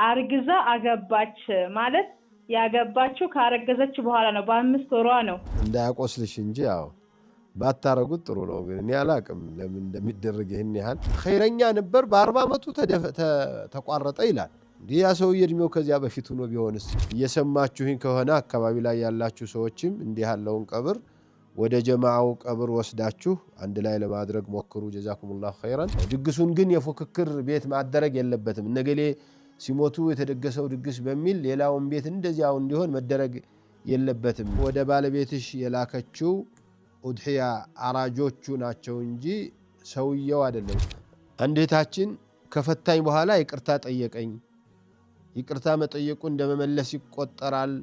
አርግዛ አገባች ማለት ያገባችው ካረገዘች በኋላ ነው በ5 ወሯ ነው እንዳያቆስልሽ እንጂ ያው ባታረጉት ጥሩ ነው ግን እኔ አላቅም ለምን እንደሚደረግ ይሄን ያህል ኸይረኛ ነበር በ40 አመቱ ተቋረጠ ይላል እንዴ ያ ሰው እድሜው ከዚያ በፊት ሆኖ ቢሆንስ እየሰማችሁኝ ከሆነ አካባቢ ላይ ያላችሁ ሰዎችም እንዲህ ያለውን ቀብር ወደ ጀማዓው ቀብር ወስዳችሁ አንድ ላይ ለማድረግ ሞክሩ ጀዛኩሙላህ ኸይራን ድግሱን ግን የፉክክር ቤት ማደረግ የለበትም ነገሌ ሲሞቱ የተደገሰው ድግስ በሚል ሌላውን ቤት እንደዚያው እንዲሆን መደረግ የለበትም ወደ ባለቤትሽ የላከችው ኡድሂያ አራጆቹ ናቸው እንጂ ሰውየው አይደለም አንዴታችን ከፈታኝ በኋላ ይቅርታ ጠየቀኝ ይቅርታ መጠየቁ እንደመመለስ ይቆጠራል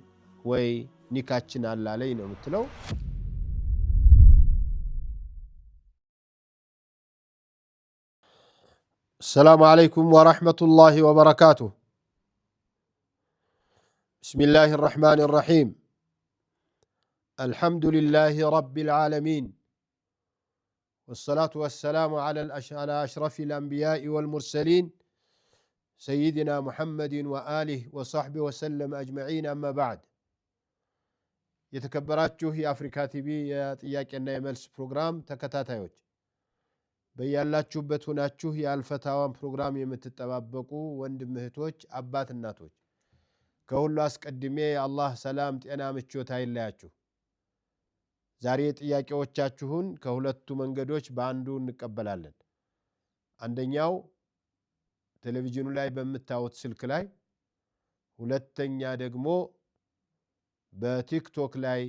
ወይ ኒካችን አላለኝ ነው የምትለው السلام عليكم ورحمة الله وبركاته بسم الله الرحمن الرحيم الحمد لله رب العالمين والصلاة والسلام على أشرف الأنبياء والمرسلين سيدنا محمد وآله وصحبه وسلم أجمعين أما بعد يتكبراتشوه يا أفريكا تيبي يا تياكينا يملس بروغرام تكتاتايوج በያላችሁበት ሆናችሁ የአልፈታዋን ፕሮግራም የምትጠባበቁ ወንድም እህቶች አባት እናቶች ከሁሉ አስቀድሜ አላህ ሰላም ጤና ምቾት አይለያችሁ ዛሬ ጥያቄዎቻችሁን ከሁለቱ መንገዶች በአንዱ እንቀበላለን አንደኛው ቴሌቪዥኑ ላይ በመታወት ስልክ ላይ ሁለተኛ ደግሞ በቲክቶክ ላይ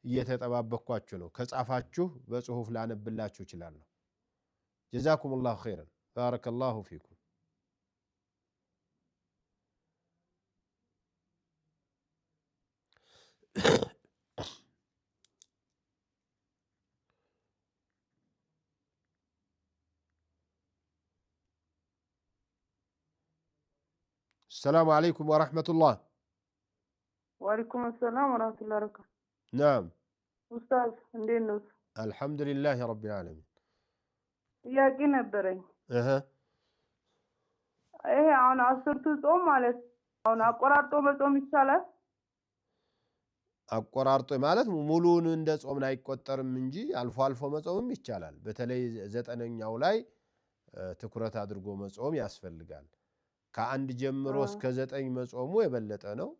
እየተጠባበቅኳችሁ ነው ከጻፋችሁ በጽሁፍ ላነብላችሁ ይችላል جزاكم الله خيرا بارك الله فيكم السلام عليكم ورحمة الله وعليكم السلام ورحمة الله وبركاته نعم أستاذ اندينو الحمد لله رب العالمين ጥያቄ ነበረኝ ይሄ አሁን 10ቱ ጾም ማለት አሁን አቆራርጦ መጾም ይቻላል አቆራርጦ ማለት ሙሉውን እንደ ጾም አይቆጠርም እንጂ አልፎ አልፎ መጾምም ይቻላል በተለይ 9ኛው ላይ ትኩረት አድርጎ መጾም ያስፈልጋል ከአንድ ጀምሮ እስከ 9 መጾሙ የበለጠ ነው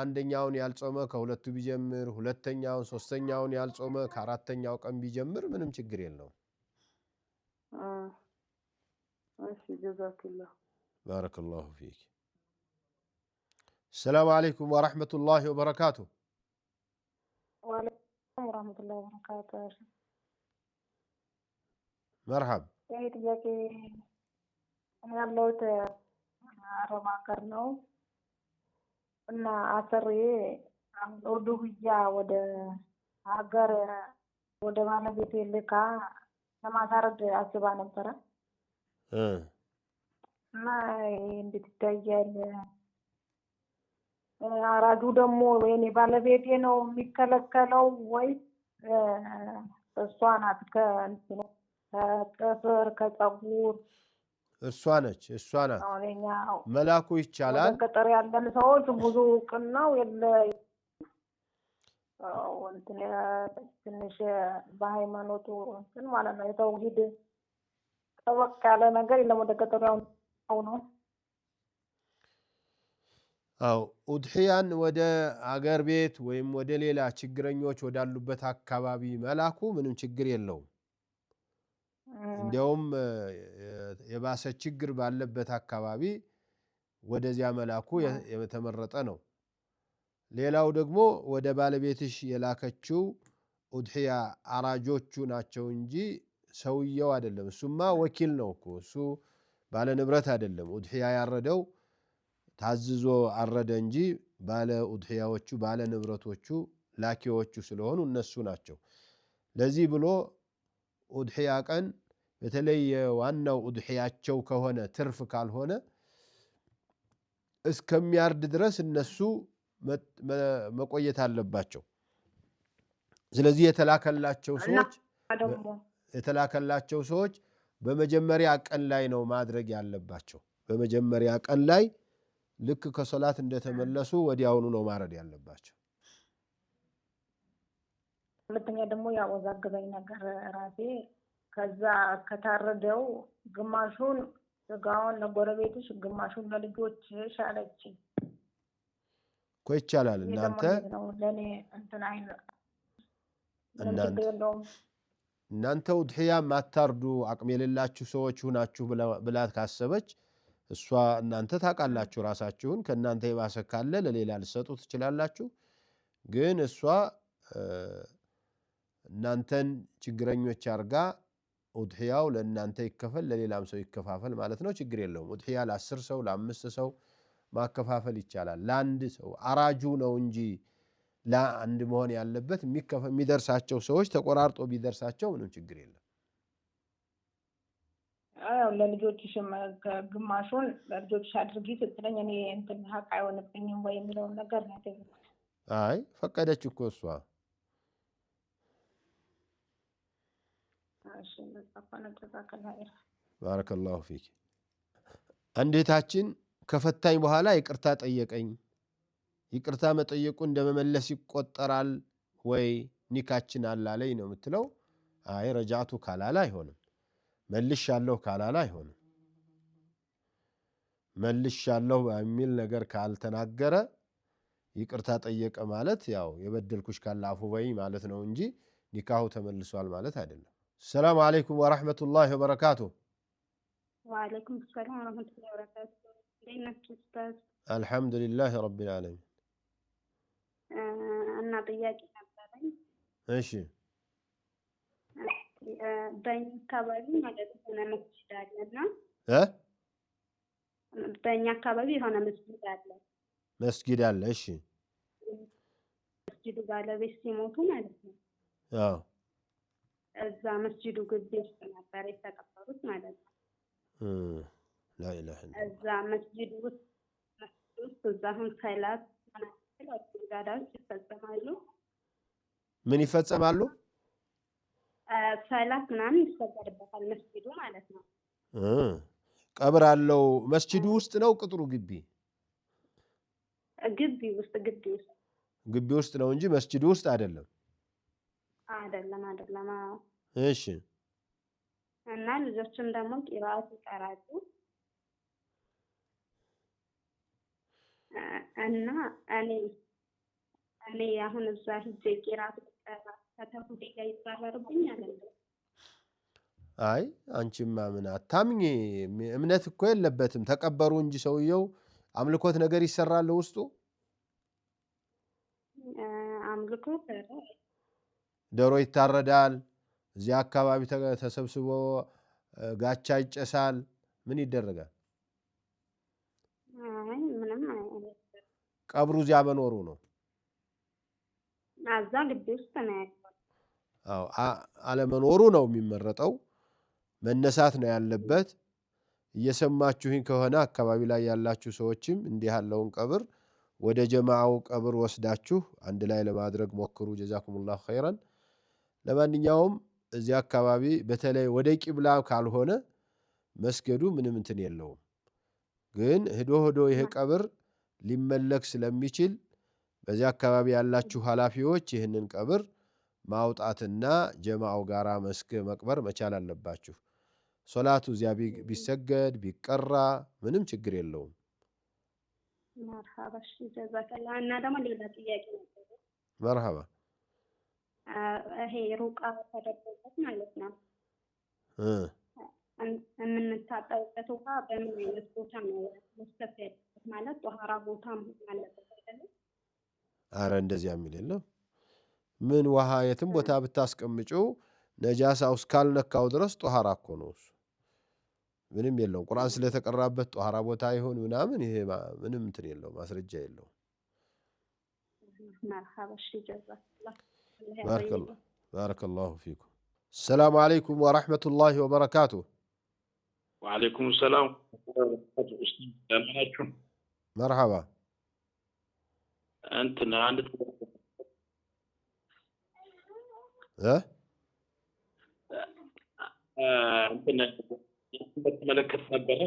አንደኛውን ያልጾመ ከሁለቱ ቢጀምር ሁለተኛውን ሶስተኛውን ያልጾመ ከአራተኛው ቀን ቢጀምር ምንም ችግር የለውም ماشي جزاك الله بارك الله فيك السلام عليكم ورحمة الله وبركاته وعليكم ورحمة الله وبركاته مرحبا ጥያቄ ያለውት አረብ ሀገር ነው እና አሰሬ ኡዱህያ ወደ ሀገር ወደ ባለቤቴ ልካ ለማሳረድ አስባ ነበረ እና እንዴት ይታያል አራጁ ደግሞ ወይኔ ባለቤቴ ነው የሚከለከለው ወይ እሷ ናት ከእንትኑ ከጥፍር ከጸጉር እሷ ናት መላኩ ይቻላል ገጠር ያለን ሰዎች ብዙ ቅናው የለ እንትን ትንሽ በሃይማኖቱ እንትን ማለት ነው የተውሂድ ጠበቅ ያለ ነገር የለም ወደ ገጠራው ነው አው ኡድሂያን ወደ አገር ቤት ወይም ወደ ሌላ ችግረኞች ወዳሉበት አካባቢ መላኩ ምንም ችግር የለውም እንዲያውም የባሰ ችግር ባለበት አካባቢ ወደዚያ መላኩ የተመረጠ ነው ሌላው ደግሞ ወደ ባለቤትሽ የላከችው ኡድሂያ አራጆቹ ናቸው እንጂ ሰውየው አይደለም እሱማ ወኪል ነው እኮ እሱ ባለ ንብረት አይደለም ኡድሂያ ያረደው ታዝዞ አረደ እንጂ ባለ ኡድሂያዎቹ ባለ ንብረቶቹ ላኪዎቹ ስለሆኑ እነሱ ናቸው ለዚህ ብሎ ኡድሂያ ቀን በተለይ ዋናው ኡድሂያቸው ከሆነ ትርፍ ካልሆነ እስከሚያርድ ድረስ እነሱ መቆየት አለባቸው ስለዚህ የተላከላቸው ሰዎች በመጀመሪያ ቀን ላይ ነው ማድረግ ያለባቸው በመጀመሪያ ቀን ላይ ልክ ከሶላት እንደተመለሱ ወዲያውኑ ነው ማረድ ያለባቸው። ሁለተኛ ደግሞ ያወዛገበኝ ነገር ራሴ ከዛ ከታረደው ግማሹን ስጋውን ለጎረቤትሽ ግማሹን ለልጆችሽ አለችኝ እኮ ይቻላል። እናንተ ለኔ እንትን አይነ እናንተ ውድሕያ ማታርዱ አቅም የሌላችሁ ሰዎች ሁናችሁ ብላት ካሰበች እሷ እናንተ ታውቃላችሁ ራሳችሁን ከእናንተ የባሰ ካለ ለሌላ ልሰጡ ትችላላችሁ። ግን እሷ እናንተን ችግረኞች አርጋ ውድሕያው ለእናንተ ይከፈል ለሌላም ሰው ይከፋፈል ማለት ነው። ችግር የለውም። ውድሕያ ለ10 ሰው ለ5 ሰው ማከፋፈል ይቻላል። ለአንድ ሰው አራጁ ነው እንጂ ለአንድ መሆን ያለበት የሚደርሳቸው ሰዎች ተቆራርጦ ቢደርሳቸው ምንም ችግር የለም። አው ለልጆችሽም ግማሹን ለልጆችሽ አድርጊ ስትለኝ እኔ እንትን ሀቅ አይሆንብኝም ወይ የሚለው ነገር ነው ያደረኩት። አይ ፈቀደች እኮ እሷ። እሺ ለጻፈና ተዛከላህ ባረከላሁ ፊክ። አንዴታችን ከፈታኝ በኋላ ይቅርታ ጠየቀኝ። ይቅርታ መጠየቁ እንደመመለስ ይቆጠራል ወይ ኒካችን አላለኝ ነው የምትለው? አይ ረጃቱ ካላላ አይሆንም። መልሻለሁ ካላላ አይሆንም። መልሻለሁ በሚል ነገር ካልተናገረ ይቅርታ ጠየቀ ማለት ያው የበደልኩሽ ካለ አፉ በይ ማለት ነው እንጂ ኒካሁ ተመልሷል ማለት አይደለም። ሰላም አለይኩም ወራህመቱላሂ ወበረካቱ። ወአለይኩም ሰላም ወራህመቱላሂ ወበረካቱ። ለነሱ ኡስታዝ አልሐምዱሊላህ ረቢል ዓለሚን። እና ጥያቄ ነበረኝ። እሺ በእኛ አካባቢ ማለት ሆነ መስጊድ አለና በእኛ አካባቢ የሆነ መስጊድ አለ። መስጊድ አለ። እሺ መስጊዱ ባለቤት ሲሞቱ ማለት ነው። አዎ እዛ መስጊዱ ግቢ ውስጥ ነበር የተቀበሩት ማለት ነው። ላኢላሃ እዛ መስጊዱ ውስጥ እዛ አሁን ሰላት ጋዳዎች ይፈጸማሉ። ምን ይፈጸማሉ? ሰላት ምናምን ይሰገድበታል መስጊዱ ማለት ነው። ቀብር አለው መስጊዱ ውስጥ ነው ቅጥሩ ግቢ? ግቢ ውስጥ ግቢ ውስጥ ነው እንጂ መስጊዱ ውስጥ አይደለም። አይደለም። እሺ እና ልጆችም ደግሞ ቂራአት ይቀራሉ እና እኔ አሁን እዛ ሂጄ ቂራአት ይቀራ ከተሁዲ ጋር ይባረርብኛል እንዴ? አይ አንቺማ ምን አታምኚ። እምነት እኮ የለበትም። ተቀበሩ እንጂ ሰውየው አምልኮት ነገር ይሰራል ውስጡ። አምልኮ ዶሮ ይታረዳል። እዚያ አካባቢ ተሰብስቦ ጋቻ ይጨሳል። ምን ይደረጋል? አይ ምንም ቀብሩ እዚያ መኖሩ ነው። እዛ ግቢ ውስጥ ነው ያለው። አዎ አለመኖሩ ነው የሚመረጠው። መነሳት ነው ያለበት። እየሰማችሁኝ ከሆነ አካባቢ ላይ ያላችሁ ሰዎችም እንዲህ ያለውን ቀብር ወደ ጀማዓው ቀብር ወስዳችሁ አንድ ላይ ለማድረግ ሞክሩ። ጀዛኩሙላሁ ኸይራን። ለማንኛውም እዚህ አካባቢ በተለይ ወደ ቂብላ ካልሆነ መስገዱ ምንም እንትን የለውም። ግን ሄዶ ይሄ ቀብር ሊመለክ ስለሚችል በዚህ አካባቢ ያላችሁ ኃላፊዎች ይህንን ቀብር ማውጣትና ጀማዓው ጋራ መቅበር መቻል አለባችሁ። ሶላቱ እዚያ ቢሰገድ ቢቀራ ምንም ችግር የለውም። መርሐባ እሺ ጀዛከላህ። እና ደግሞ ሌላ ጥያቄ ነበር። መርሐባ። ይሄ ሩቃ ተደረገበት ማለት ነው። የምንታጠብበት ውሃ በምን አይነት ቦታ ነው መስጠት ያለበት? ማለት ጧሃራ ቦታ መሆን አለበት አይደለም? አረ እንደዚያ የሚል የለም። ምን ውሃ የትም ቦታ ብታስቀምጪው ነጃሳው እስካልነካው ድረስ ጧሃራ እኮ ነው እሱ። ምንም የለውም። ቁርአን ስለተቀራበት ጧሃራ ቦታ ይሁን ምናምን ይሄ ምንም እንትን የለው ማስረጃ የለው። መርሐባ እሺ ጀዛከላህ። ባረከላሁ ፊኩም። ሰላም አለይኩም ወራህመቱላሂ ወበረካቱ። ወአለይኩም ሰላም ወራህመቱላሂ። መርሐባ። እንትን አንድ እንትን በተመለከተ ነበረ።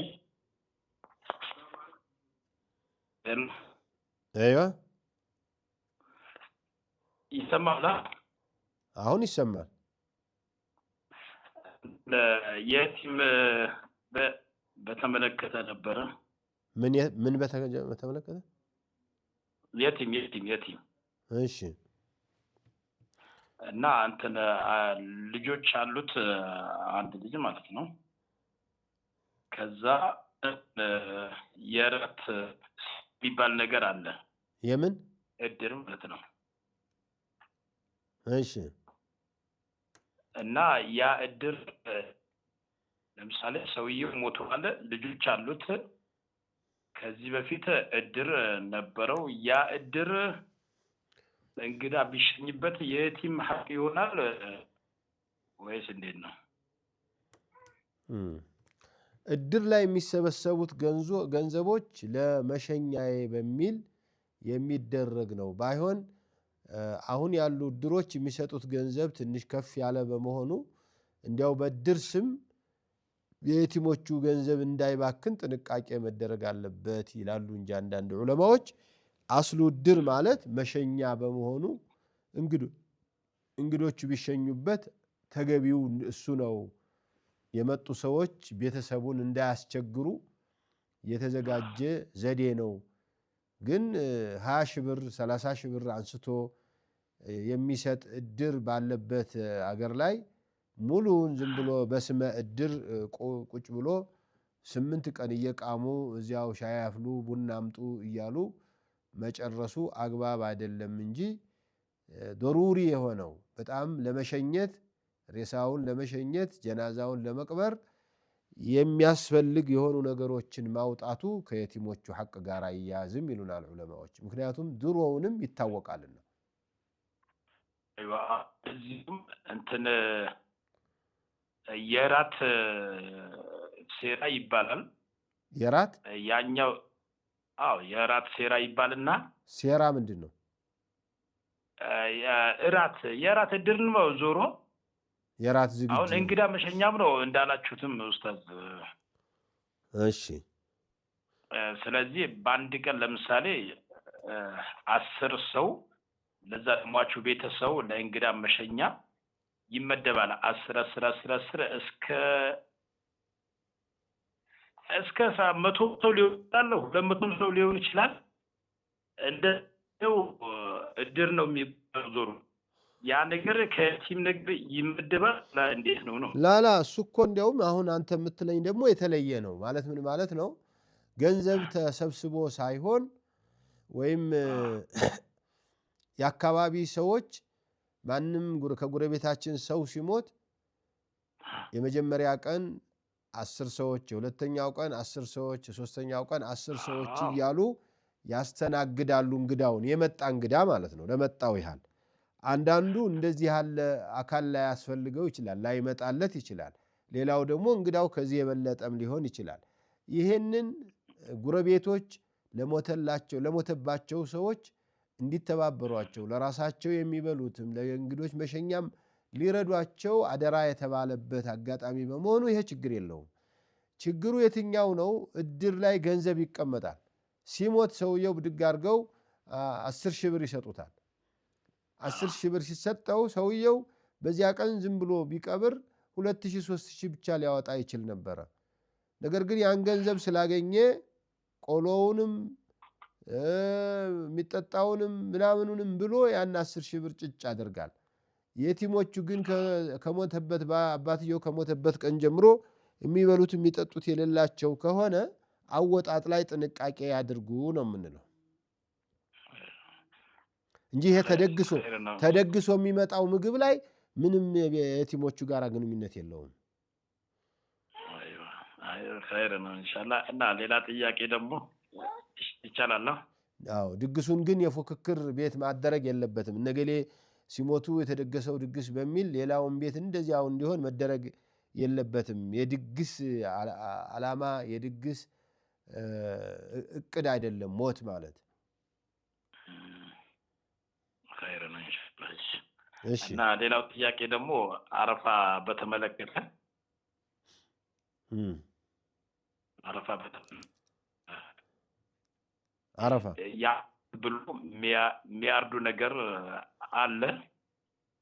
ايوه ይሰማል አሁን ይሰማል የቲም በተመለከተ ነበረ ምን በተመለከተ የቲም እሺ እና አንተን ልጆች አሉት አንድ ልጅ ማለት ነው ከዛ የራት ቢባል ነገር አለ የምን እድር ማለት ነው እሺ እና ያ እድር ለምሳሌ ሰውየው ሞቷል ልጆች አሉት ከዚህ በፊት እድር ነበረው ያ እድር እንግዳ ቢሸኝበት የቲም ሐቅ ይሆናል ወይስ እንዴት ነው እድር ላይ የሚሰበሰቡት ገንዘቦች ለመሸኛዬ በሚል የሚደረግ ነው ባይሆን አሁን ያሉ እድሮች የሚሰጡት ገንዘብ ትንሽ ከፍ ያለ በመሆኑ እንዲያው በእድር ስም የቲሞቹ ገንዘብ እንዳይባክን ጥንቃቄ መደረግ አለበት ይላሉ እንጂ አንዳንድ ዑለማዎች አስሉ እድር ማለት መሸኛ በመሆኑ እንግዶቹ ቢሸኙበት ተገቢው እሱ ነው የመጡ ሰዎች ቤተሰቡን እንዳያስቸግሩ የተዘጋጀ ዘዴ ነው ግን 20 ሺህ ብር 30 ሺህ ብር አንስቶ የሚሰጥ እድር ባለበት አገር ላይ ሙሉውን ዝም ብሎ በስመ እድር ቁጭ ብሎ 8 ቀን እየቃሙ እዚያው ሻይ አፍሉ ቡና አምጡ እያሉ መጨረሱ አግባብ አይደለም እንጂ ضروري የሆነው በጣም ለመሸኘት ሬሳውን ለመሸኘት ጀናዛውን ለመቅበር የሚያስፈልግ የሆኑ ነገሮችን ማውጣቱ ከየቲሞቹ ሐቅ ጋር ይያዝም ይሉናል ዑለማዎች ምክንያቱም ድሮውንም ይታወቃልና አይዋ እዚህም እንትን የራት ሴራ ይባላል የራት ያኛው የራት ሴራ ይባልና ሴራ ምንድነው የራት እድር ነው ዞሮ የራት ዝግጅት አሁን እንግዳ መሸኛም ነው እንዳላችሁትም ኡስታዝ እሺ ስለዚህ በአንድ ቀን ለምሳሌ 10 ሰው ለዛ ሟቹ ቤተሰብ ለእንግዳ መሸኛ ይመደባል 10 እስከ 100 ሰው ሊሆን ይችላል 200 ሰው ሊሆን ይችላል እንደው እድር ነው የሚዞሩ ያ ነገር ከቲም ነገር ይመደባል እንዴት ነው ላላ እሱ እኮ እንደውም አሁን አንተ የምትለኝ ደግሞ የተለየ ነው ማለት ምን ማለት ነው ገንዘብ ተሰብስቦ ሳይሆን ወይም የአካባቢ ሰዎች ማንም ከጉረቤታችን ሰው ሲሞት የመጀመሪያ ቀን 10 ሰዎች የሁለተኛው ቀን 10 ሰዎች የሶስተኛው ቀን 10 ሰዎች እያሉ ያስተናግዳሉ እንግዳውን የመጣ እንግዳ ማለት ነው ለመጣው ይሃል አንዳንዱ እንደዚህ ያለ አካል ላይ ያስፈልገው ይችላል ላይ መጣለት ይችላል ሌላው ደግሞ እንግዳው ከዚህ የበለጠም ሊሆን ይችላል ይሄንን ጉረቤቶች ለሞተባቸው ሰዎች እንዲተባበሯቸው ለራሳቸው የሚበሉትም ለእንግዶች መሸኛም ሊረዷቸው አደራ የተባለበት አጋጣሚ በመሆኑ ይሄ ችግር የለውም ችግሩ የትኛው ነው እድር ላይ ገንዘብ ይቀመጣል ሲሞት ሰውየው ብድግ አድርገው 10 ሺህ ብር ይሰጡታል 10 ሺህ ብር ሲሰጠው ሰውየው በዚያ ቀን ዝም ብሎ ቢቀብር 2000 3000 ብቻ ሊያወጣ ይችል ነበር ነገር ግን ያን ገንዘብ ስላገኘ ቆሎውንም የሚጠጣውንም ምናምኑንም ብሎ ያን 10 ሺህ ብር ጭጭ ያደርጋል የቲሞቹ ግን ከሞተበት አባትየው ከሞተበት ቀን ጀምሮ የሚበሉት የሚጠጡት የሌላቸው ከሆነ አወጣጥ ላይ ጥንቃቄ ያድርጉ ነው የምንለው እንጂ ይሄ ተደግሶ የሚመጣው ምግብ ላይ ምንም የቲሞቹ ጋር ግንኙነት የለውም خير ነው ኢንሻአላህ እና ሌላ ጥያቄ ደግሞ ይቻላል ድግሱን ግን የፉክክር ቤት ማደረግ የለበትም ነገሌ ሲሞቱ የተደገሰው ድግስ በሚል ሌላውን ቤት እንደዚያው እንዲሆን መደረግ የለበትም የድግስ ዓላማ የድግስ እቅድ አይደለም ሞት ማለት خير ነው ኢንሻአላህ እና ሌላው ጥያቄ ደግሞ አረፋ በተመለከተ አረፋ ያ ብሎ የሚያርዱ ነገር አለ።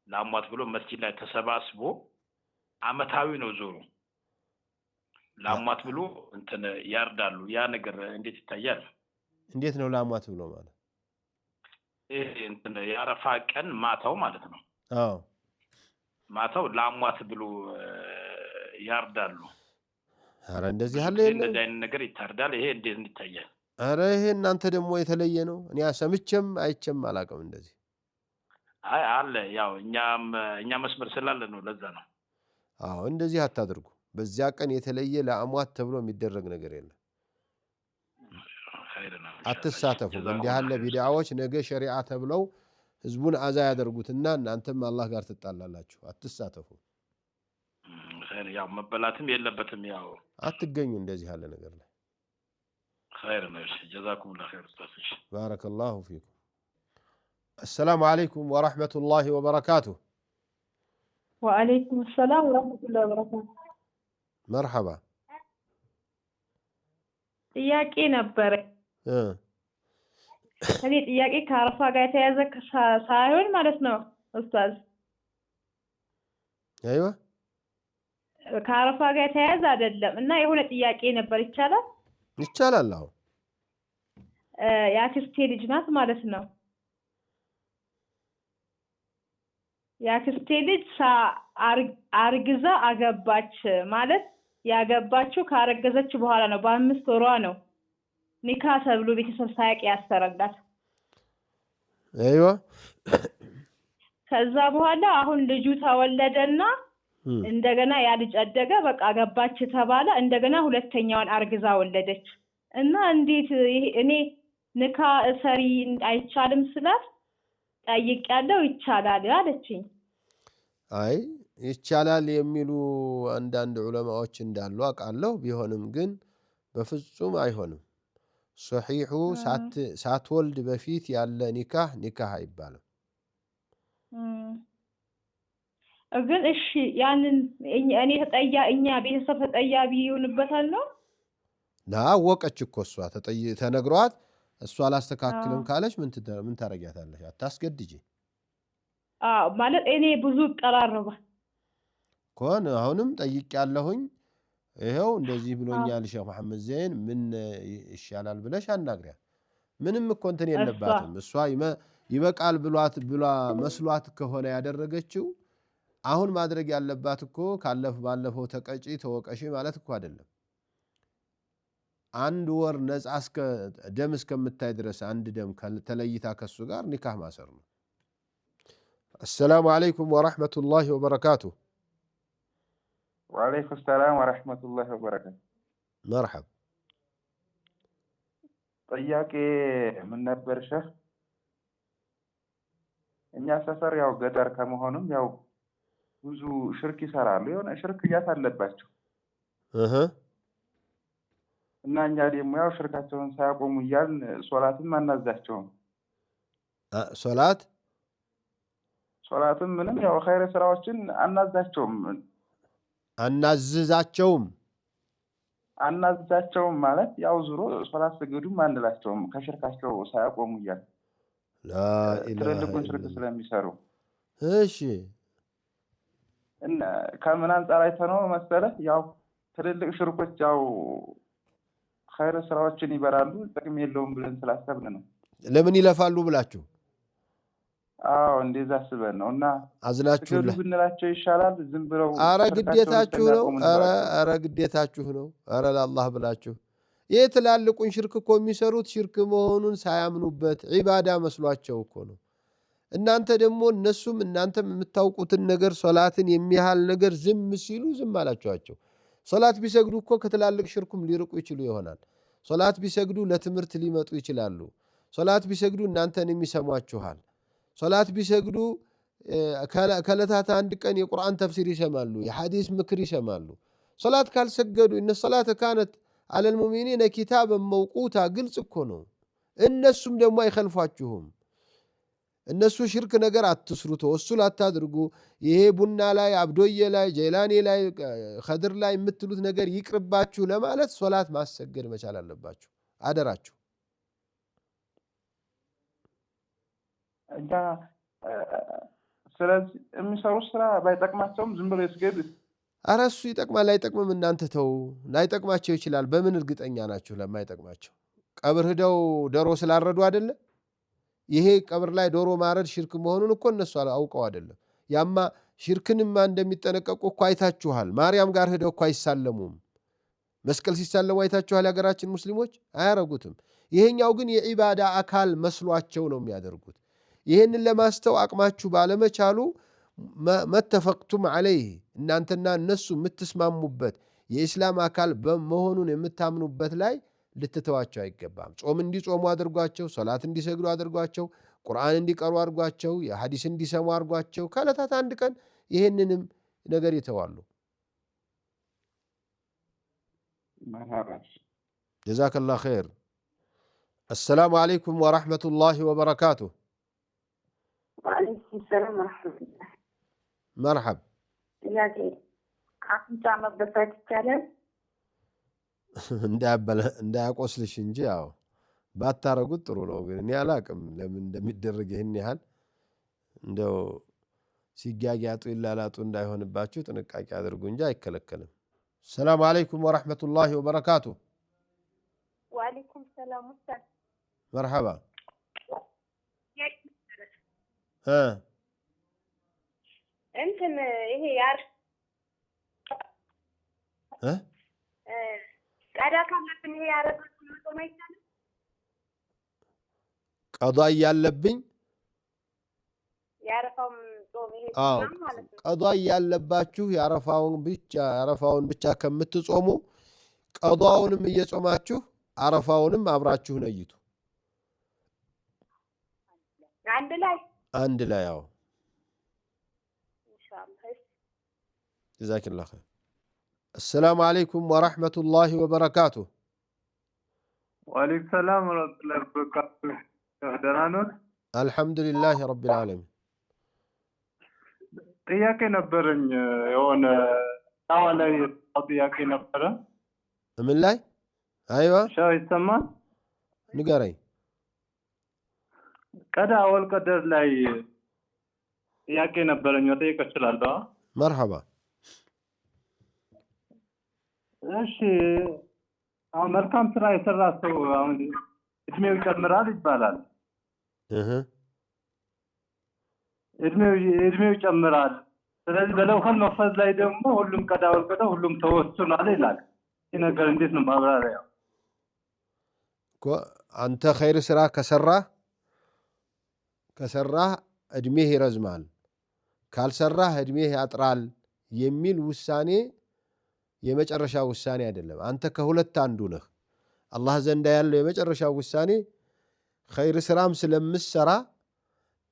ለአሟት ብሎ መስጂድ ላይ ተሰባስቦ አመታዊ ነው ዞሩ ለአሟት ብሎ እንትን ያርዳሉ። ያ ነገር እንዴት ይታያል? እንዴት ነው ለአሟት ብሎ ማለት? ይሄ እንትን የአረፋ ቀን ማታው ማለት ነው። አዎ ማታው ለአሟት ብሎ ያርዳሉ። አረ እንደዚህ አለ እንደዚህ አይነት ነገር ይታርዳል። ይሄ እንዴት ይታያል? አረ ይሄ እናንተ ደግሞ የተለየ ነው። እኔ ሰምቼም አይቼም አላውቅም እንደዚህ። አይ አለ ያው እኛ መስመር ስላለ ነው ለዛ ነው። አዎ እንደዚህ አታድርጉ። በዚያ ቀን የተለየ ለአሟት ተብሎ የሚደረግ ነገር የለም። አትሳተፉ። እንዲህ ያለ ቢድዓዎች ነገ ሸሪዓ ተብለው ህዝቡን አዛ ያደርጉትና እናንተም አላህ ጋር ትጣላላችሁ። አትሳተፉ። ያው መበላትም የለበትም። ያው አትገኙ እንደዚህ ያለ ነገር ላይ። خير ماشي جزاكم الله خير استاذ. بارك الله فيكم. السلام عليكم ورحمة الله وبركاته. وعليكم السلام ورحمة الله وبركاته. مرحبا. ጥያቄ ነበረ። እኔ ጥያቄ ከአረፋ ጋር የተያዘ ሳይሆን ማለት ነው ኡስታዝ። አይዋ ከአረፋ ጋር የተያዘ አይደለም እና የሆነ ጥያቄ ነበር። ይቻላል? ይቻላል። አዎ የአክስቴ ልጅ ናት ማለት ነው። የአክስቴ ልጅ አርግዛ አገባች ማለት ያገባችው ካረገዘች በኋላ ነው። በ5 ወሯ ነው ኒካ ተብሎ ቤተሰብ ሳያቅ ያሰረላት። አይዋ ከዛ በኋላ አሁን ልጁ ተወለደና እንደገና ያ ልጅ አደገ። በቃ አገባች ተባለ። እንደገና ሁለተኛዋን አርግዛ ወለደች እና እንዴት እኔ ኒካ ሰሪ አይቻልም ስላት ጠይቄያለሁ። ይቻላል አለችኝ። አይ ይቻላል የሚሉ አንዳንድ ዑለማዎች እንዳሉ አውቃለሁ። ቢሆንም ግን በፍጹም አይሆንም። ሶሒሑ ሳትወልድ በፊት ያለ ኒካህ አይባልም። ግን እሺ ያንን እኛ ቤተሰብ ተጠያቢ ይሆንበታል ነው? አወቀች እኮ እሷ ተነግሯት እሷ አላስተካክልም ካለች ምን ታረጊያታለሽ? አታስገድጂ። ማለት እኔ ብዙ ቀራረባል ኮን አሁንም ጠይቄያለሁኝ። ይሄው እንደዚህ ብሎኛል ሼህ መሐመድ ዘይን ምን ይሻላል ብለሽ አናግሪያት። ምንም እኮ እንትን የለባትም። እሷ ይበቃል ብሏ መስሏት ከሆነ ያደረገችው አሁን ማድረግ ያለባት እኮ ባለፈው ተቀጪ ተወቀሺ ማለት እኮ አይደለም። 1 ወር ነፃ ደም እስከምታይ ድረስ አንድ ደም ተለይታ ከሱ ጋር ኒካህ ማሰር ነው። السلام عليكم ورحمة الله وبركاته. وعليكم السلام ورحمة الله وبركاته. مرحبا. ጥያቄ ምን ነበር ሼህ? እኛ ሰፈር ያው ገጠር ከመሆኑም ያው ብዙ ሽርክ ይሰራሉ። የሆነ ሽርክያት አለባቸው እና እኛ ደግሞ ያው ሽርካቸውን ሳያቆሙ እያልን ሶላትም አናዛቸውም። ሶላትም ምንም ያው ኸይር ስራዎችን አናዛቸውም ማለት ያው ዙሮ ሶላት ስገዱም አንላቸውም ከሽርካቸው ሳያቆሙ እያልን ትልልቁን ሽርክ ስለሚሰሩ። እሺ እና ከምን አንጻር አይተነው መሰለህ? ያው ትልልቅ ሽርኮች ያው ኸይር ስራዎችን ይበራሉ ጥቅም የለውም ብለን ስላሰብን ነው። ለምን ይለፋሉ ብላችሁ? አዎ እንደዛ አስበን ነው። እና አዝናችሁላ ብንላቸው ይሻላል ዝም ብለው? አረ ግዴታችሁ ነው። አረ ግዴታችሁ ነው። አረ ለአላህ ብላችሁ ይሄ ትላልቁን ሽርክ እኮ የሚሰሩት ሽርክ መሆኑን ሳያምኑበት ዒባዳ መስሏቸው እኮ ነው። እናንተ ደግሞ እነሱም እናንተም የምታውቁትን ነገር ሶላትን የሚያህል ነገር ዝም ሲሉ ዝም አላችኋቸው። ሶላት ቢሰግዱ እኮ ከትላልቅ ሽርኩም ሊርቁ ይችሉ ይሆናል። ሶላት ቢሰግዱ ለትምህርት ሊመጡ ይችላሉ። ሶላት ቢሰግዱ እናንተን የሚሰሟችኋል። ሶላት ቢሰግዱ ከዕለታት አንድ ቀን የቁርአን ተፍሲር ይሰማሉ፣ የሐዲስ ምክር ይሰማሉ። ሶላት ካልሰገዱ እነ ሶላት ካነት አለል ሙእሚኒነ ኪታበን መውቁታ ግልጽ እኮ ነው። እነሱም ደግሞ አይኸልፏችሁም። እነሱ ሽርክ ነገር አትስሩ፣ ተወሱል አታድርጉ፣ ይሄ ቡና ላይ አብዶዬ ላይ ጀይላኔ ላይ ኸድር ላይ የምትሉት ነገር ይቅርባችሁ ለማለት ሶላት ማሰገድ መቻል አለባችሁ። አደራችሁ። እኛ ስለዚህ የሚሰሩት ስራ ባይጠቅማቸውም ዝም ብሎ ይስገዱ። ኧረ እሱ ይጠቅማል አይጠቅምም እናንተ ተው። ላይጠቅማቸው ይችላል። በምን እርግጠኛ ናችሁ ለማይጠቅማቸው? ቀብር ሄደው ዶሮ ስላረዱ አይደለ? ይሄ ቀብር ላይ ዶሮ ማረድ ሽርክ መሆኑን እኮ እነሱ አውቀው አይደለም። ያማ ሽርክንማ እንደሚጠነቀቁ እኮ አይታችኋል። ማርያም ጋር ሄደው እኮ አይሳለሙም። መስቀል ሲሳለሙ አይታችኋል። የሀገራችን ሙስሊሞች አያረጉትም። ይሄኛው ግን የዒባዳ አካል መስሏቸው ነው የሚያደርጉት። ይህንን ለማስተው አቅማችሁ ባለመቻሉ መተፈቅቱም ዐለይህ እናንተና እነሱ የምትስማሙበት የኢስላም አካል መሆኑን የምታምኑበት ላይ ልትተዋቸው አይገባም። ጾም እንዲጾሙ አድርጓቸው፣ ሶላት እንዲሰግዱ አድርጓቸው፣ ቁርአን እንዲቀሩ አድርጓቸው፣ የሐዲስ እንዲሰሙ አድርጓቸው። ከዕለታት አንድ ቀን ይህንንም ነገር ይተዋሉ። ጀዛከላሁ ኸይር። አሰላሙ አለይኩም ወረሕመቱላሂ ወበረካቱሁ። ወአለይኩም ሰላም ወረሕመቱላህ። መርሐብ። ጥያቄ አፍንጫ መበሳት ይቻላል? እንዳያቆስልሽ እንጂ ያው ባታረጉት ጥሩ ነው። ግን እኔ አላቅም ለምን እንደሚደረግ ይህን ያህል እንደው ሲጋጋጡ ይላላጡ እንዳይሆንባችሁ ጥንቃቄ አድርጉ እንጂ አይከለከልም። ሰላም አለይኩም ወረሕመቱላሂ ወበረካቱሁ። ወአለይኩም ሰላም ኡስታዝ። መርሐባ። እንትን ይሄ ያር ቀዳ ካለብን ይሄ ያረጋት መጾም አይቻልም? ቀዷ እያለብኝ ያረፋው ጾም ይሄ ማለት ነው። ቀዷ እያለባችሁ ያረፋውን ብቻ ከምትጾሙ ቀዷውንም እየጾማችሁ አረፋውንም አብራችሁ ነይቱ። አንድ ላይ ያው ኢንሻአላህ። ጀዛከላሁ ኸይር። السلام عليكم ورحمة الله وبركاته. وعليكم السلام ورحمة الله وبركاته. دهنا الحمد لله رب العالمين. ጥያቄ ነበረኝ የሆነ ዳዋ ላይ ጥያቄ ነበረ። ምን ላይ? አይዋ ሻው ይሰማል? ንገረኝ። ቀዳ ወል ቀደር ላይ ጥያቄ ነበረኝ መጠየቅ እችላለሁ? መርሐባ። እሺ አሁን መልካም ስራ የሰራ ሰው አሁን እድሜው ይጨምራል ይባላል። እድሜው ይጨምራል። ስለዚህ በለውኸል መፈዝ ላይ ደግሞ ሁሉም ቀዳ ወልቀዳ ሁሉም ተወስኗል ይላል። ይህ ነገር እንዴት ነው ማብራሪያው? አንተ ኸይር ስራ ከሰራህ እድሜህ ይረዝማል፣ ካልሰራህ እድሜህ ያጥራል የሚል ውሳኔ የመጨረሻ ውሳኔ አይደለም። አንተ ከሁለት አንዱ ነህ። አላህ ዘንዳ ያለው የመጨረሻ ውሳኔ ኸይር ስራም ስለምሰራ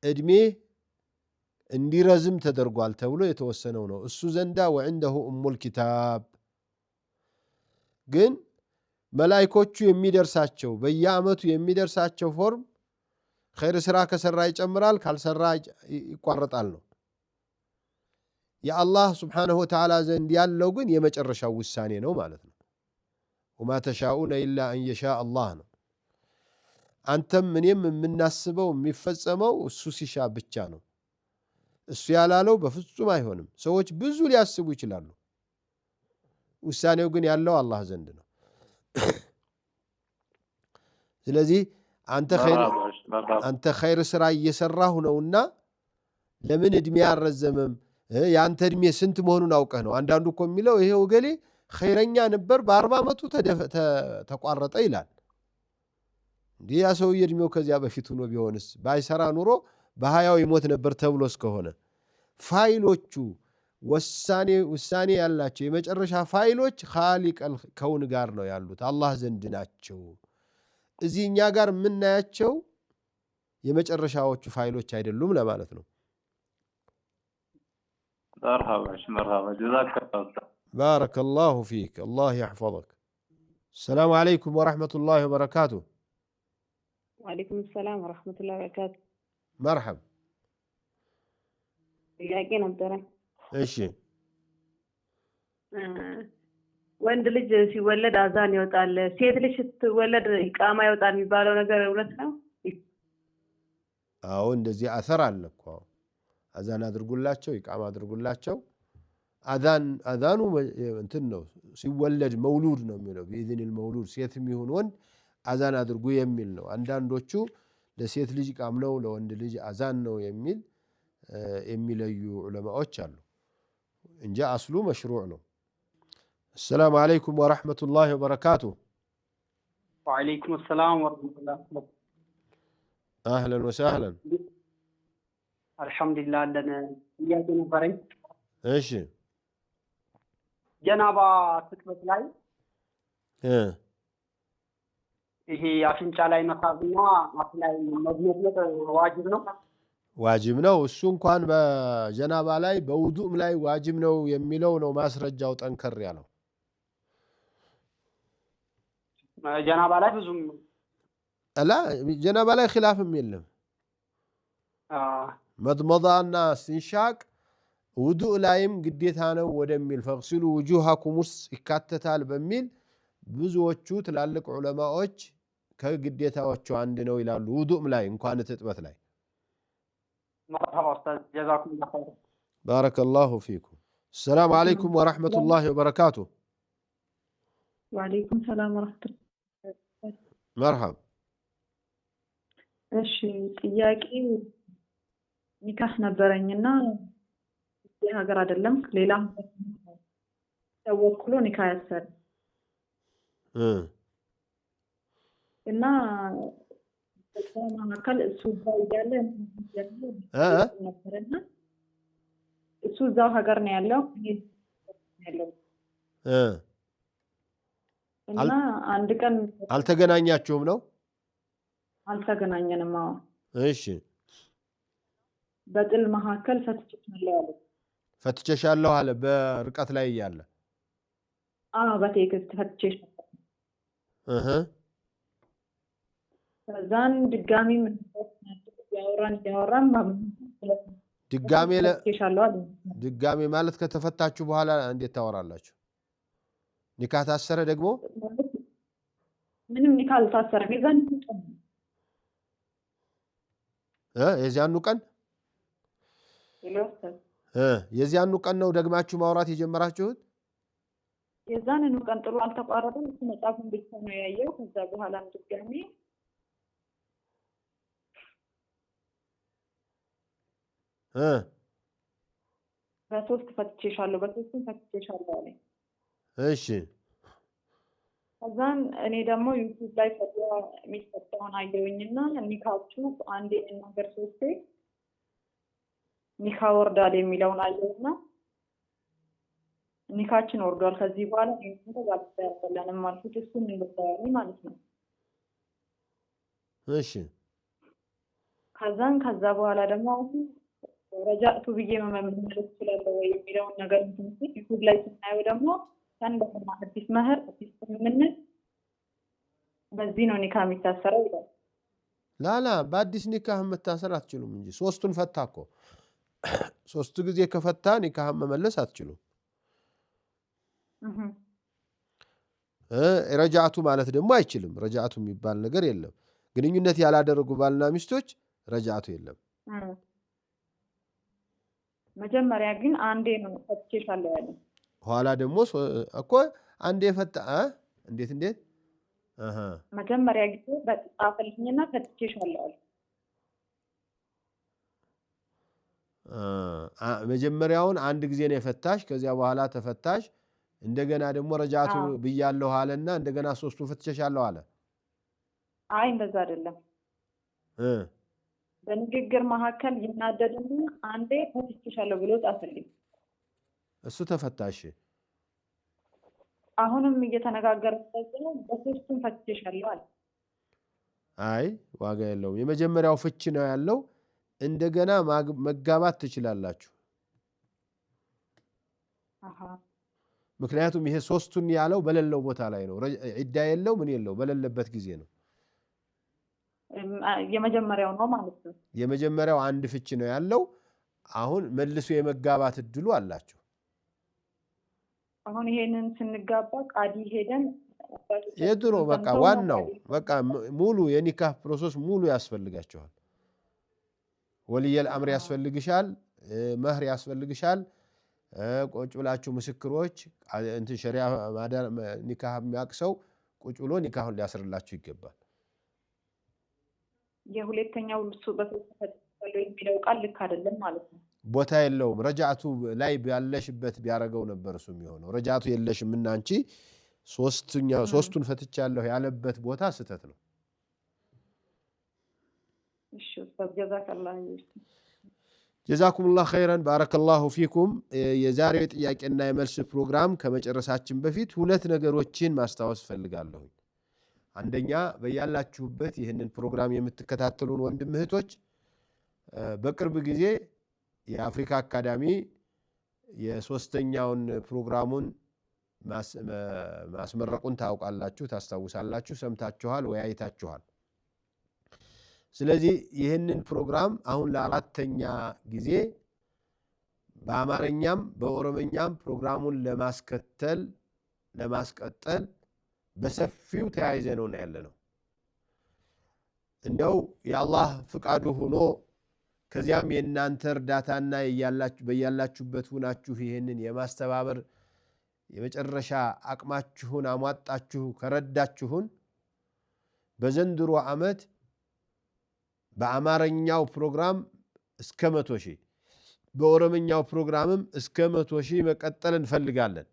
እድሜ እንዲረዝም ተደርጓል ተብሎ የተወሰነው ነው እሱ ዘንዳ። ወዕንደሁ ኡሙል ኪታብ ግን መላይኮቹ የሚደርሳቸው በየአመቱ የሚደርሳቸው ፎርም ኸይር ስራ ከሰራ ይጨምራል፣ ካልሰራ ይቋረጣል ነው። የአላህ ስብሓንሁ ወተዓላ ዘንድ ያለው ግን የመጨረሻው ውሳኔ ነው ማለት ነው። ወማ ተሻኡነ ኢላ አን የሻእ አላህ ነው። አንተም እኔም የምናስበው የሚፈጸመው እሱ ሲሻ ብቻ ነው። እሱ ያላለው በፍጹም አይሆንም። ሰዎች ብዙ ሊያስቡ ይችላሉ፣ ውሳኔው ግን ያለው አላህ ዘንድ ነው። ስለዚህ አንተ ኸይር ስራ እየሰራሁ ነውና ለምን እድሜ አልረዘመም? የአንተ እድሜ ስንት መሆኑን አውቀህ ነው። አንዳንዱ እኮ የሚለው ይሄ ወገሌ ኸይረኛ ነበር በ40 ዓመቱ ተቋረጠ ይላል። እንዲህ ያ ሰውዬ እድሜው ከዚያ በፊት ሆኖ ቢሆንስ ባይሰራ ኑሮ በ20 ይሞት ነበር ተብሎ እስከሆነ ፋይሎቹ ውሳኔ ያላቸው የመጨረሻ ፋይሎች ኻሊቀል ከውን ጋር ነው ያሉት፣ አላህ ዘንድ ናቸው። እዚህ እኛ ጋር የምናያቸው የመጨረሻዎቹ ፋይሎች አይደሉም ለማለት ነው። مرحبا جزاك الله. بارك الله فيك، الله يحفظك. السلام عليكم ورحمة الله وبركاته. وعليكم السلام ورحمة الله وبركاته. مرحب. ጥያቄ ነበረ። እሺ ወንድ ልጅ ሲወለድ አዛን ይወጣል፣ ሴት ልጅ ስትወለድ ኢቃማ ይወጣል የሚባለው ነገር እውነት ነው? አዎ እንደዚህ አሰር አለ እኮ አዛን አድርጉላቸው ኢቃማ አድርጉላቸው አዛኑ እንትን ነው ሲወለድ መውሉድ ነው የሚለው بإذن المولود ሴትም ይሁን ወንድ አዛን አድርጉ የሚል ነው አንዳንዶቹ ለሴት ልጅ ኢቃም ነው ለወንድ ልጅ አዛን ነው የሚለዩ ዑለማዎች አሉ እንጂ አስሉ መሽሩዕ ነው السلام عليكم ورحمة الله وبركاته وعليكم السلام ورحمة الله وبركاته أهلا وسهلا الحمد لله لنا ጥያቄ ነበረኝ እሺ ጀናባ ስክበት ላይ ይሄ አፍንጫ ላይ መሳብና አፍ ላይ መዝመት ዋጅብ ነው ዋጅብ ነው እሱ እንኳን በጀናባ ላይ በውዱእ ላይ ዋጅብ ነው የሚለው ነው ማስረጃው ጠንከር ያለው ጀናባ ላይ ብዙም لا ጀናባ ላይ ኺላፍም የለም መድመዳና استنشاق ውዱእ ላይም ግዴታ ነው ወደሚል ፈግሲሉ ውጁሃኩም ውስጥ ይካተታል በሚል ብዙዎቹ ትላልቅ ዑለማዎች ከግዴታዎቹ አንድ ነው ይላሉ ውዱእ ላይ እንኳን ትጥበት ላይ مرحبا استاذ جزاكم الله خير بارك الله فيكم السلام عليكم ورحمة الله وبركاته وعليكم السلام ورحمة الله مرحبا እሺ ጥያቄ ኒካህ ነበረኝና ሀገር አይደለም ሌላ ተወክሎ ኒካህ ያሰረ እና በማከል እሱ ጋር ያለ ነበርና እሱ እዛው ሀገር ነው ያለው እና አንድ ቀን አልተገናኛችሁም ነው አልተገናኘንም አዎ እሺ በጥል መካከል ፈትቼሻለሁ አለ በርቀት ላይ ያለ በቴክስት ፈትቼሽ ከዛን ድጋሚ ያወራን ድጋሚ ማለት ከተፈታችሁ በኋላ እንዴት ታወራላችሁ ኒካህ ታሰረ ደግሞ ምንም ኒካህ አልታሰረም የዚያኑ ቀን የዚያኑ ቀን ነው ደግማችሁ ማውራት የጀመራችሁት የዛንኑ ቀን ጥሩ አልተቋረጠም እሱ መጽሐፉን ብቻ ነው ያየው ከዛ በኋላም ድጋሚ በሶስት ፈትቼሻለሁ በሶስቱም ፈትቼሻለሁ አለኝ እሺ ከዛን እኔ ደግሞ ዩቲዩብ ላይ ፈትዋ የሚሰጠውን አየሁኝና ኒካችሁ አንዴ ነገር ሶስቴ ኒካ ወርዳል የሚለውን አየሁና ኒካችን ወርዷል ከዚህ በኋላ እንትን ተጋብተናል ማለት እሱን እንደታያለኝ ማለት ነው እሺ ከዛ በኋላ ደግሞ ረጃቱ ብዬ መመለስ ይችላል ወይ የሚለውን ነገር እንትን ዩቲዩብ ላይ ስናየው ደግሞ እንደማ አዲስ መህር አዲስ ስምምነት በዚህ ነው ኒካህ የሚታሰረው ይላል ላላ በአዲስ ኒካህ መታሰር አትችሉም እንጂ ሶስቱን ፈታኮ ሶስት ጊዜ ከፈታ ኒካህ መመለስ አትችሉም ረጃቱ ማለት ደግሞ አይችልም ረጃቱ የሚባል ነገር የለም ግንኙነት ያላደረጉ ባልና ሚስቶች ረጃቱ የለም መጀመሪያ ግን አንዴ ነው ፈትቼሻለሁ ያለ ኋላ ደግሞ እኮ አንዴ ፈታ እንዴት መጀመሪያ ጊዜ በጻፈልኝና ፈትቼሻለሁ አለ መጀመሪያውን አንድ ጊዜ ነው የፈታሽ ከዚያ በኋላ ተፈታሽ እንደገና ደግሞ ረጃቱ ብያለሁ አለና እንደገና ሶስቱን ፈትቼሻለሁ አለ አይ እንደዛ አይደለም በንግግር መካከል ይናደድና አንዴ ፈትቼሻለሁ ብሎ ጻፈልኝ እሱ ተፈታሽ አሁንም እየተነጋገርን በሶስቱም ፈትቼሻለሁ አለ አይ ዋጋ የለውም የመጀመሪያው ፍቺ ነው ያለው እንደገና መጋባት ትችላላችሁ ምክንያቱም ይሄ ሶስቱን ያለው በሌለው ቦታ ላይ ነው ዒዳ የለው ምን የለው በሌለበት ጊዜ ነው የመጀመሪያው ነው ማለት ነው የመጀመሪያው አንድ ፍቺ ነው ያለው አሁን መልሶ የመጋባት እድሉ አላችሁ አሁን ይሄንን ስንጋባ ቃዲ ሄደን የድሮ በቃ ዋናው በቃ ሙሉ የኒካህ ፕሮሰስ ሙሉ ያስፈልጋቸዋል ወልየል አምር ያስፈልግሻል መህር ያስፈልግሻል ቁጭ ብላችሁ ምስክሮች እንትን ሸሪዓ ማዳር ኒካህ የሚያቅሰው ቁጭ ብሎ ኒካሁን ሊያስርላችሁ ይገባል የሁለተኛው እሱ በተፈጠረው የሚለው ቃል ልክ አይደለም ማለት ነው ቦታ የለውም ረጃቱ ላይ ያለሽበት ቢያረጋው ነበር እሱ የሚሆነው ረጃቱ የለሽም እና አንቺ ሶስቱን ፈትቻለሁ ያለበት ቦታ ስተት ነው እሺ ጀዛከላሁ ጀዛኩሙላህ ኸይረን ባረከላሁ ፊኩም የዛሬው ጥያቄና የመልስ ፕሮግራም ከመጨረሳችን በፊት ሁለት ነገሮችን ማስታወስ ፈልጋለሁ አንደኛ በያላችሁበት ይህንን ፕሮግራም የምትከታተሉን ወንድም እህቶች በቅርብ ጊዜ የአፍሪካ አካዳሚ የሶስተኛውን ፕሮግራሙን ማስመረቁን ታውቃላችሁ ታስታውሳላችሁ ሰምታችኋል ወይ አይታችኋል ስለዚህ ይህንን ፕሮግራም አሁን ለአራተኛ ጊዜ በአማርኛም በኦሮምኛም ፕሮግራሙን ለማስቀጠል በሰፊው ተያይዘ ነው ያለነው እንደው የአላህ ፍቃዱ ሆኖ ከዚያም የእናንተ እርዳታና በያላችሁበት ሆናችሁ ይህንን የማስተባበር የመጨረሻ አቅማችሁን አሟጣችሁ ከረዳችሁን በዘንድሮ ዓመት በአማርኛው ፕሮግራም እስከ 100,000 በኦሮምኛው ፕሮግራምም እስከ 100,000 መቀጠል እንፈልጋለን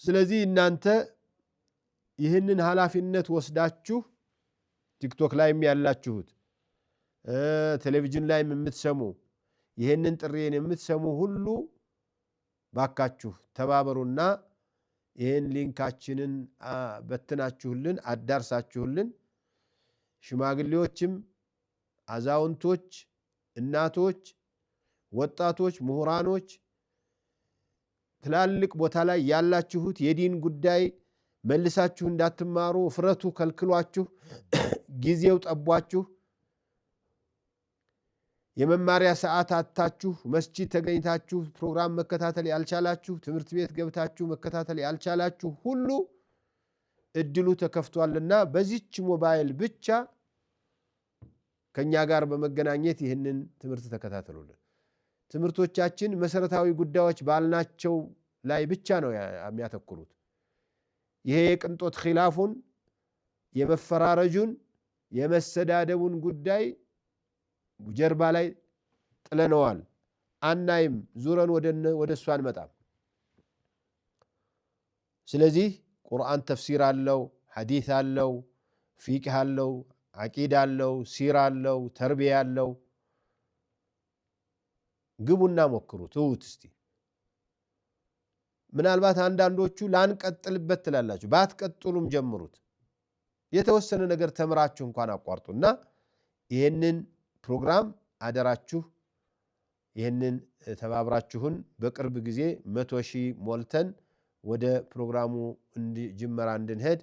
ስለዚህ እናንተ ይህንን ኃላፊነት ወስዳችሁ ቲክቶክ ላይም ያላችሁት ቴሌቪዥን ላይም የምትሰሙ ይህንን ጥሪን የምትሰሙ ሁሉ ባካችሁ ተባበሩና ይህን ሊንካችንን በትናችሁልን አዳርሳችሁልን ሽማግሌዎችም አዛውንቶች እናቶች ወጣቶች ምሁራኖች ትላልቅ ቦታ ላይ ያላችሁት የዲን ጉዳይ መልሳችሁ እንዳትማሩ ፍረቱ ከልክሏችሁ ጊዜው ጠቧችሁ የመማሪያ ሰዓት አጣችሁ መስጂድ ተገኝታችሁ ፕሮግራም መከታተል ያልቻላችሁ ትምህርት ቤት ገብታችሁ መከታተል ያልቻላችሁ ሁሉ እድሉ ተከፍቷልና በዚች ሞባይል ብቻ ከኛ ጋር በመገናኘት ይህንን ትምህርት ተከታተሉልን ትምህርቶቻችን መሰረታዊ ጉዳዮች ባልናቸው ላይ ብቻ ነው የሚያተኩሩት ይሄ የቅንጦት ኺላፉን የመፈራረጁን የመሰዳደቡን ጉዳይ ጀርባ ላይ ጥለነዋል አናይም ዙረን ወደሱ አንመጣም ስለዚህ ቁርአን ተፍሲር አለው ሐዲስ አለው ፊቅህ አለው አቂዳ አለው ሲራ አለው ተርቢያ አለው ግቡና ሞክሩት ተውት እስቲ ምናልባት አንዳንዶቹ ላንቀጥልበት ትላላችሁ ባትቀጥሉም ጀምሩት የተወሰነ ነገር ተምራችሁ እንኳን አቋርጡና ይሄንን ፕሮግራም አደራችሁ ይሄንን ተባብራችሁን በቅርብ ጊዜ 100,000 ሞልተን ወደ ፕሮግራሙ ጅመራ እንድንሄድ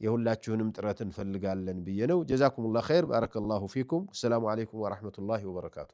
የሁላችሁንም ጥረት እንፈልጋለን ብዬ ነው ጀዛኩሙላህ ኸይር ባረከላሁ ፊኩም ሰላም አለይኩም ወራህመቱላሂ ወበረካቱ